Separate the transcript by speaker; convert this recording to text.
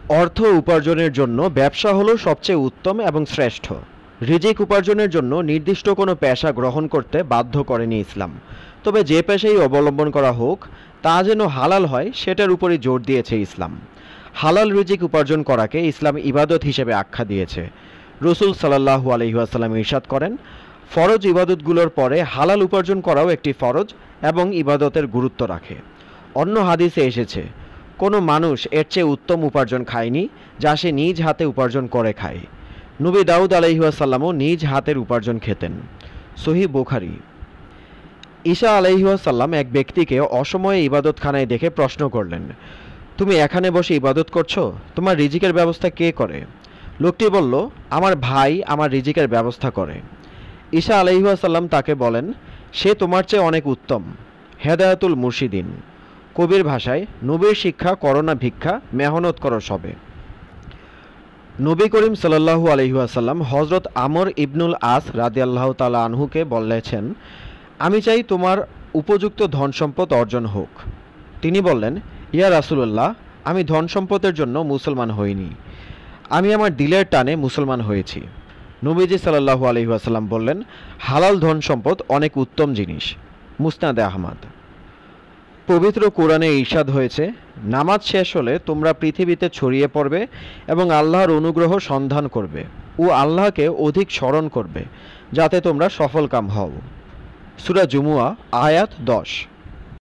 Speaker 1: অর্থ উপার্জনের জন্য ব্যবসা হলো সবচেয়ে উত্তম এবং শ্রেষ্ঠ। রিজিক উপার্জনের জন্য নির্দিষ্ট কোনো পেশা গ্রহণ করতে বাধ্য করেনি ইসলাম। তবে যে পেশাই অবলম্বন করা হোক তা যেন হালাল হয় সেটার উপরই জোর দিয়েছে ইসলাম। হালাল রিজিক উপার্জন করাকে ইসলাম ইবাদত হিসেবে আখ্যা দিয়েছে। রসুল সাল্লাল্লাহু আলাইহি ওয়াসাল্লাম ইরশাদ করেন, ফরজ ইবাদতগুলোর পরে হালাল উপার্জন করাও একটি ফরজ এবং ইবাদতের গুরুত্ব রাখে। অন্য হাদিসে এসেছে, কোনো মানুষ এর চেয়ে উত্তম উপার্জন খায়নি যা সে নিজ হাতে উপার্জন করে খায়। নবী দাউদ আলাইহি ওয়াসাল্লামও নিজ হাতের উপার্জন খেতেন। সহিহ বুখারী। ঈসা আলাইহি ওয়াসাল্লাম এক ব্যক্তিকে অসময়ে ইবাদতখানায় দেখে প্রশ্ন করলেন, তুমি এখানে বসে ইবাদত করছো, তোমার রিজিকের ব্যবস্থা কে করে? লোকটি বলল, আমার ভাই আমার রিজিকের ব্যবস্থা করে। ঈসা আলাইহি ওয়াসাল্লাম তাকে বলেন, সে তোমার চেয়ে অনেক উত্তম। হেদায়াতুল মুর্শিদিন। কবির ভাষায়, নবীর শিক্ষা করো না ভিক্ষা, মেহনত করো সবে। নবী করিম সাল্লাল্লাহু আলাইহি ওয়াসাল্লাম হযরত আমর ইবনুল আস রাদিয়াল্লাহু তাআলা আনহুকে বলেছেন, আমি চাই তোমার উপযুক্ত ধন সম্পদ অর্জন হোক। তিনি বললেন, ইয়া রাসূলুল্লাহ, আমি ধন সম্পদের জন্য মুসলমান হইনি, আমি আমার দিলের টানে মুসলমান হয়েছি। নবীজি সাল্লাল্লাহু আলাইহি ওয়াসাল্লাম বললেন, হালাল ধন সম্পদ অনেক উত্তম জিনিস। মুসনাদে আহমদ। পবিত্র কোরআনে ইরশাদ হয়েছে, নামাজ শেষ হলে তোমরা পৃথিবীতে ছড়িয়ে পড়বে এবং আল্লাহর অনুগ্রহ সন্ধান করবে ও আল্লাহকে অধিক স্মরণ করবে যাতে তোমরা সফলকাম হও। সূরা জুমুয়া আয়াত 10।